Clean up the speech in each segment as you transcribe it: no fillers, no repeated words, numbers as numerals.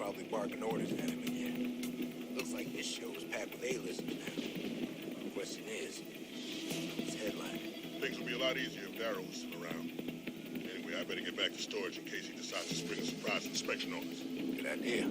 probably barking orders at him again. Looks like this show is packed with A-listers now. The question is, who's headlining? Things would be a lot easier if Darrow was still around. Anyway, I better get back to storage in case he decides to spring a surprise inspection on us. Good idea.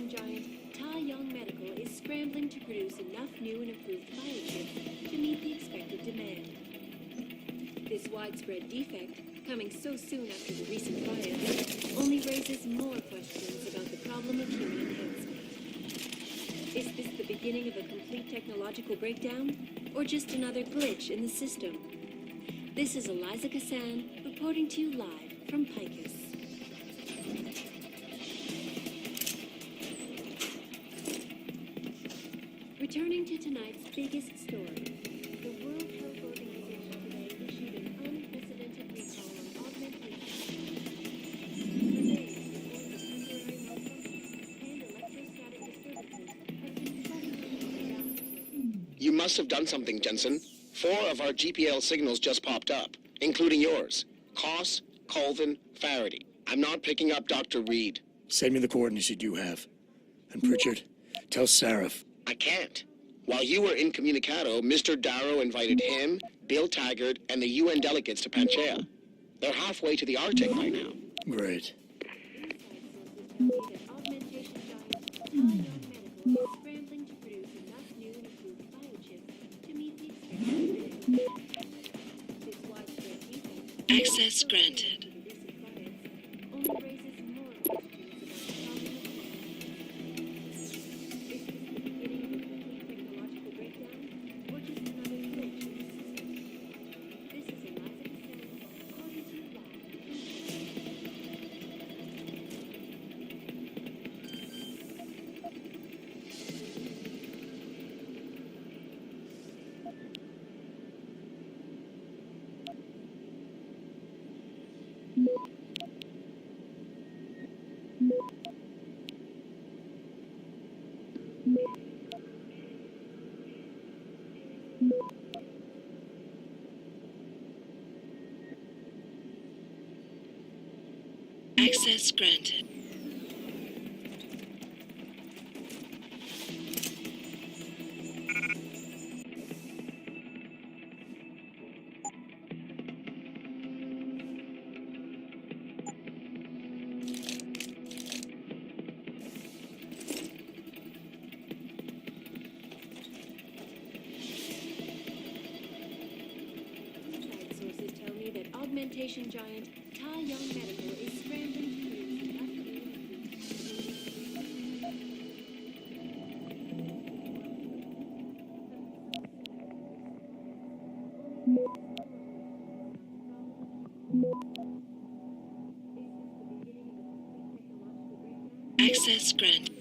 Giant Tai Young Medical is scrambling to produce enough new and improved biochips to meet the expected demand. This widespread defect, coming so soon after the recent riots, only raises more questions about the problem of human enhancement. Is this the beginning of a complete technological breakdown, or just another glitch in the system? This is Eliza Kassan reporting to you live from Picus. Returning to tonight's biggest story, the World Health Organization today issued an unprecedented recall on augmentation. You must have done something, Jensen. 4 of our GPL signals just popped up, including yours. Koss, Colvin, Faraday. I'm not picking up Dr. Reed. Send me the coordinates you do have. And Pritchard, tell Sarif. I can't. While you were incommunicado, Mr. Darrow invited him, Bill Taggart, and the UN delegates to Panchaea. They're halfway to the Arctic by now. Great. Access granted. Access granted. Sources tell me that augmentation giant Tai Young Medical is scrambling to produce enough access granted.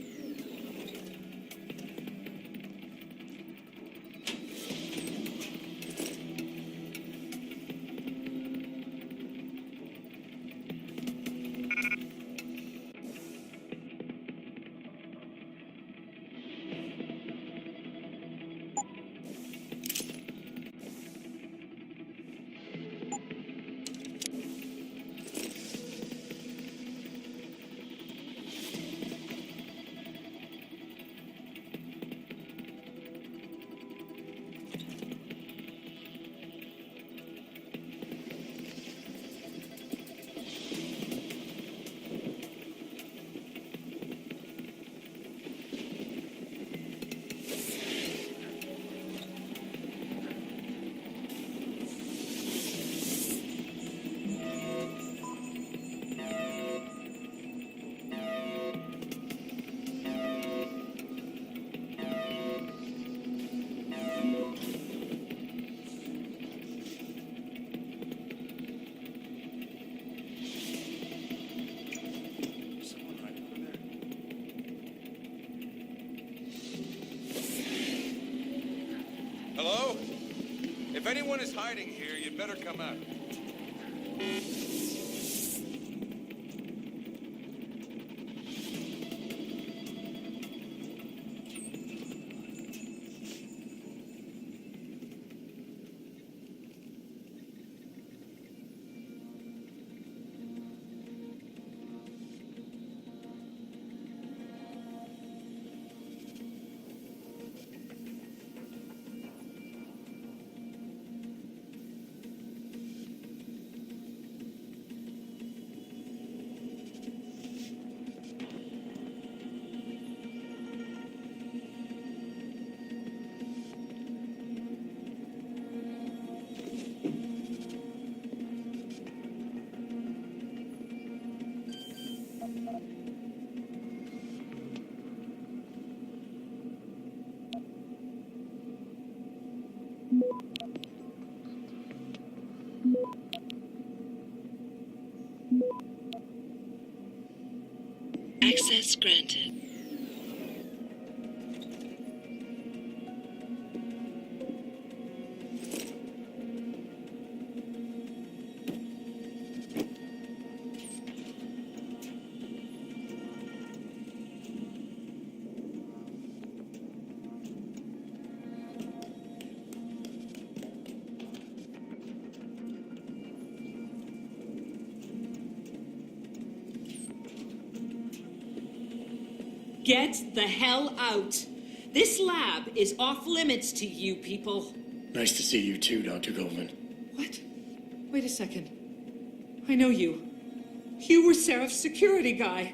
If anyone is hiding here, you'd better come out. Access granted. Get the hell out. This lab is off limits to you people. Nice to see you too, Dr. Goldman. What? Wait a second. I know you. You were Seraph's security guy.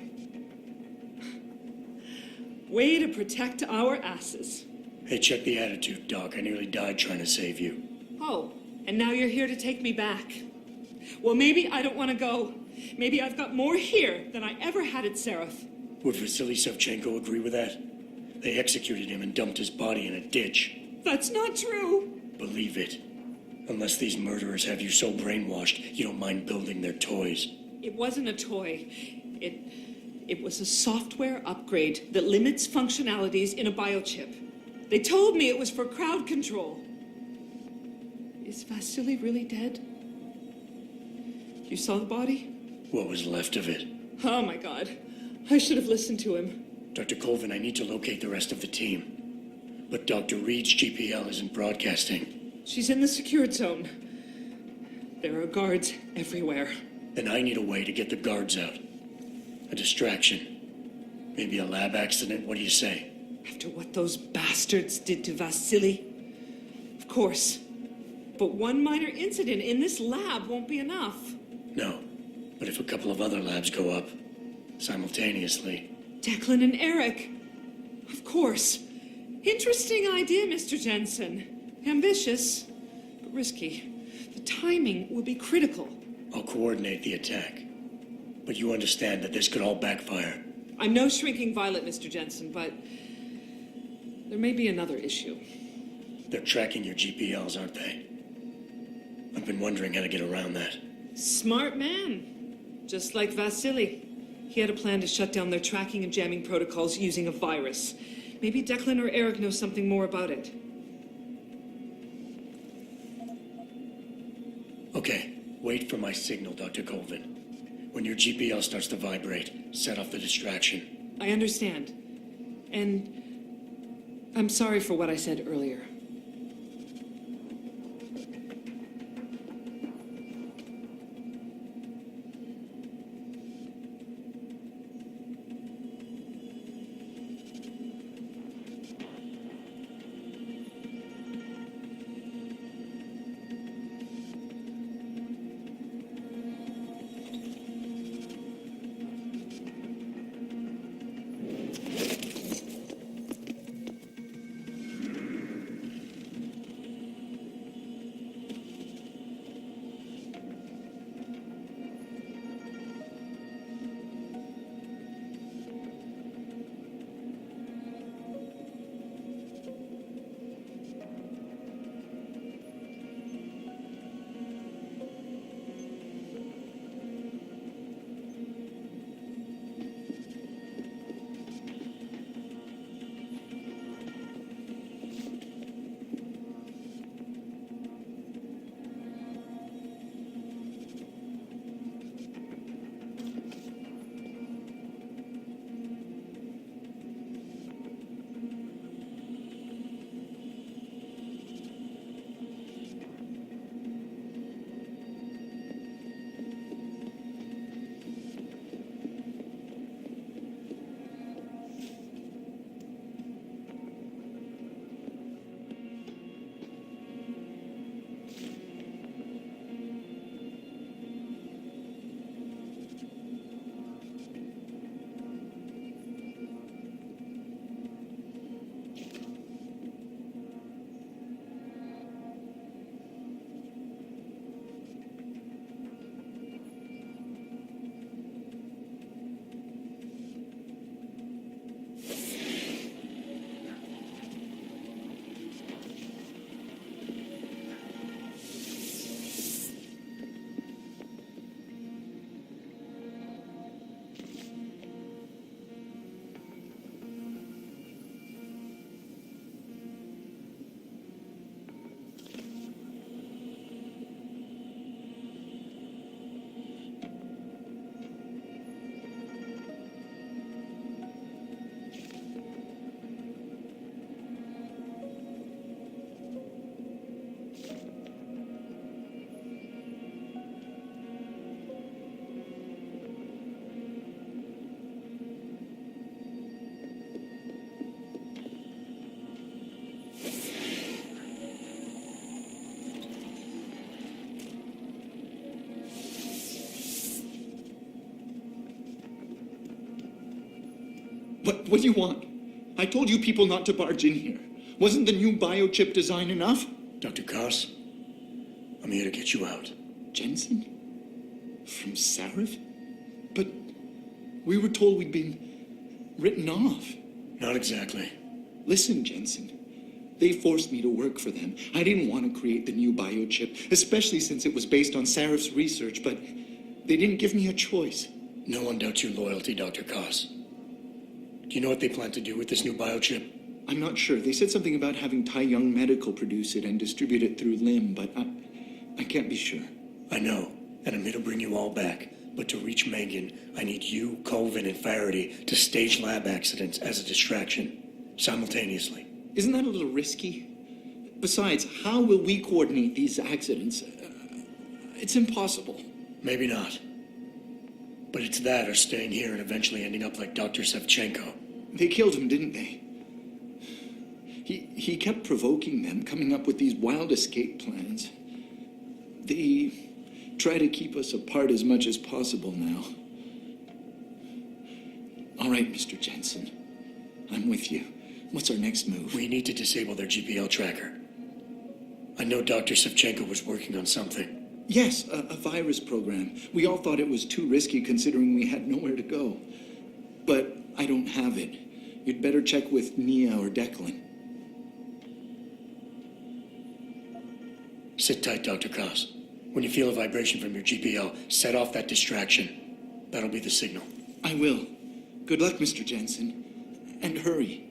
Way to protect our asses. Hey, check the attitude, Doc. I nearly died trying to save you. Oh, and now you're here to take me back. Well, maybe I don't want to go. Maybe I've got more here than I ever had at Seraph. Would Vasily Savchenko agree with that? They executed him and dumped his body in a ditch. That's not true. Believe it. Unless these murderers have you so brainwashed, you don't mind building their toys. It wasn't a toy. It was a software upgrade that limits functionalities in a biochip. They told me it was for crowd control. Is Vasily really dead? You saw the body? What was left of it? Oh my God. I should have listened to him. Dr. Colvin, I need to locate the rest of the team. But Dr. Reed's GPL isn't broadcasting. She's in the secured zone. There are guards everywhere. Then I need a way to get the guards out. A distraction. Maybe a lab accident, what do you say? After what those bastards did to Vasily? Of course. But one minor incident in this lab won't be enough. No. But if a couple of other labs go up, simultaneously. Declan and Eric. Of course. Interesting idea, Mr. Jensen. Ambitious, but risky. The timing will be critical. I'll coordinate the attack. But you understand that this could all backfire. I'm no shrinking violet, Mr. Jensen, but there may be another issue. They're tracking your GPLs, aren't they? I've been wondering how to get around that. Smart man. Just like Vasily. He had a plan to shut down their tracking and jamming protocols using a virus. Maybe Declan or Eric knows something more about it. Okay, wait for my signal, Dr. Colvin. When your GPL starts to vibrate, set off the distraction. I understand. And I'm sorry for what I said earlier. What do you want? I told you people not to barge in here. Wasn't the new biochip design enough? Dr. Koss, I'm here to get you out. Jensen? From Sarif? But we were told we'd been written off. Not exactly. Listen, Jensen. They forced me to work for them. I didn't want to create the new biochip, especially since it was based on Sarif's research, but they didn't give me a choice. No one doubts your loyalty, Dr. Koss. Do you know what they plan to do with this new biochip? I'm not sure. They said something about having Tai Young Medical produce it and distribute it through LIM, but I can't be sure. I know, and I'm here to bring you all back. But to reach Megan, I need you, Colvin, and Faraday to stage lab accidents as a distraction, simultaneously. Isn't that a little risky? Besides, how will we coordinate these accidents? It's impossible. Maybe not. But it's that or staying here and eventually ending up like Dr. Sevchenko. They killed him, didn't they? He kept provoking them, coming up with these wild escape plans. They try to keep us apart as much as possible now. All right, Mr. Jensen. I'm with you. What's our next move? We need to disable their GPL tracker. I know Dr. Sevchenko was working on something. Yes, a virus program. We all thought it was too risky considering we had nowhere to go. But I don't have it. You'd better check with Nia or Declan. Sit tight, Dr. Koss. When you feel a vibration from your GPL, set off that distraction. That'll be the signal. I will. Good luck, Mr. Jensen. And hurry.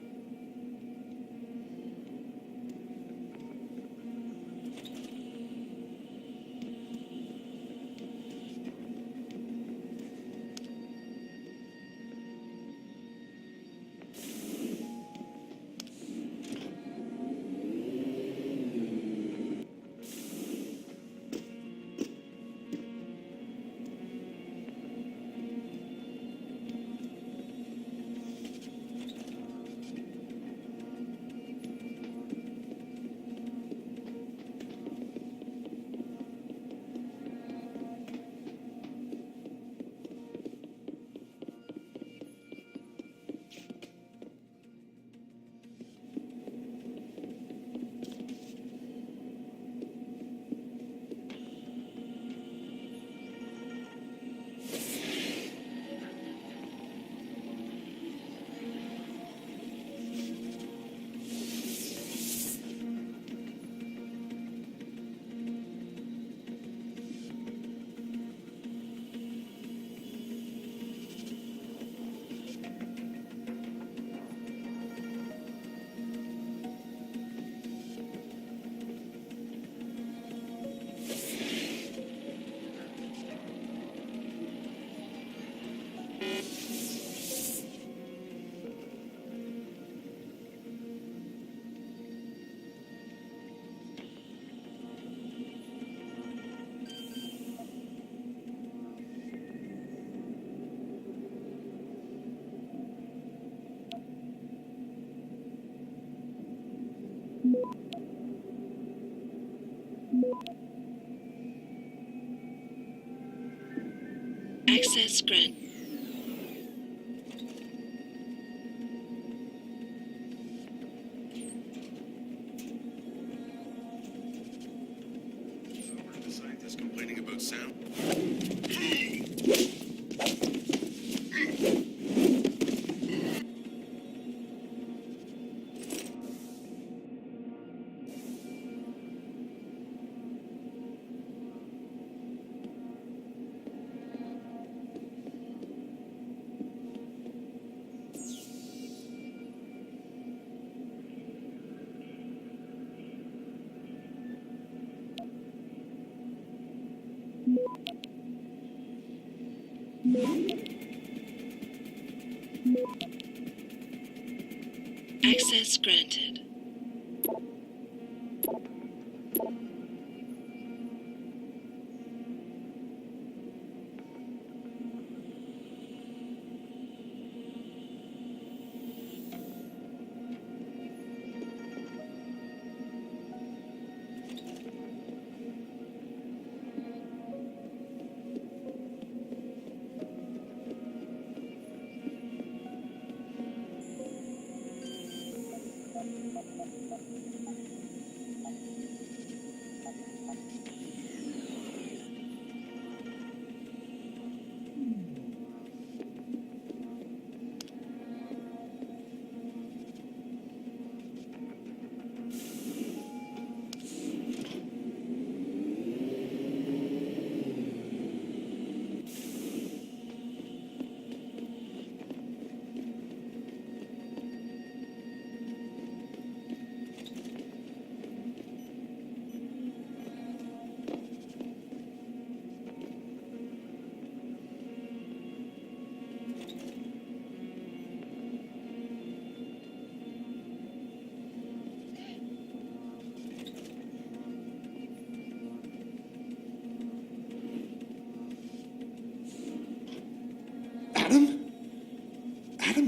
Access granted. The scientist complaining about sound. Access granted.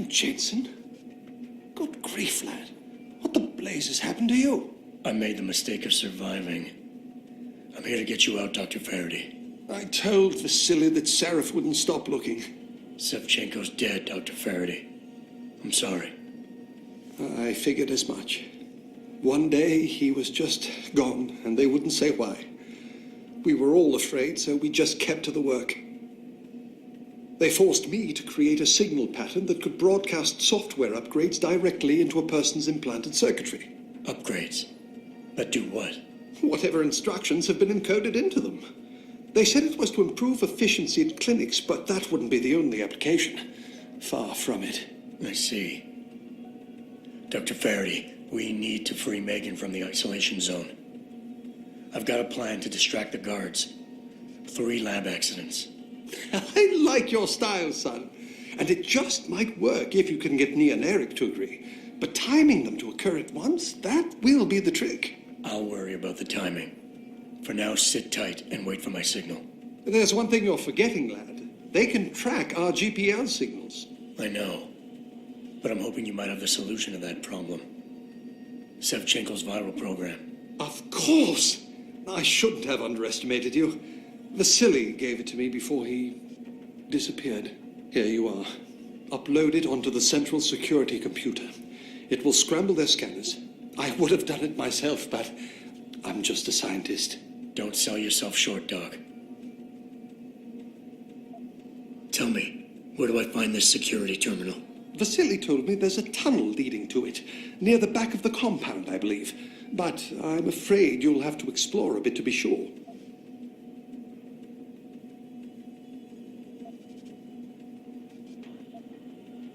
Jensen? Good grief, lad. What the blazes happened to you? I made the mistake of surviving. I'm here to get you out, Dr. Faraday. I told Vasily that Sarif wouldn't stop looking. Sevchenko's dead, Dr. Faraday. I'm sorry. I figured as much. One day he was just gone, and they wouldn't say why. We were all afraid, so we just kept to the work. They forced me to create a signal pattern that could broadcast software upgrades directly into a person's implanted circuitry. Upgrades? That do what? Whatever instructions have been encoded into them. They said it was to improve efficiency at clinics, but that wouldn't be the only application. Far from it. I see. Dr. Faraday, we need to free Megan from the isolation zone. I've got a plan to distract the guards. 3 lab accidents. I like your style, son. And it just might work if you can get Nia and Eric to agree. But timing them to occur at once, that will be the trick. I'll worry about the timing. For now, sit tight and wait for my signal. There's one thing you're forgetting, lad. They can track our GPL signals. I know. But I'm hoping you might have the solution to that problem. Sevchenko's viral program. Of course! I shouldn't have underestimated you. Vasily gave it to me before he disappeared. Here you are. Upload it onto the central security computer. It will scramble their scanners. I would have done it myself, but I'm just a scientist. Don't sell yourself short, Doc. Tell me, where do I find this security terminal? Vasily told me there's a tunnel leading to it, near the back of the compound, I believe. But I'm afraid you'll have to explore a bit to be sure.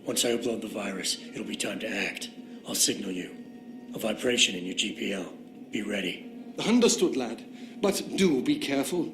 Once I upload the virus, it'll be time to act. I'll signal you. A vibration in your GPL. Be ready. Understood, lad. But do be careful.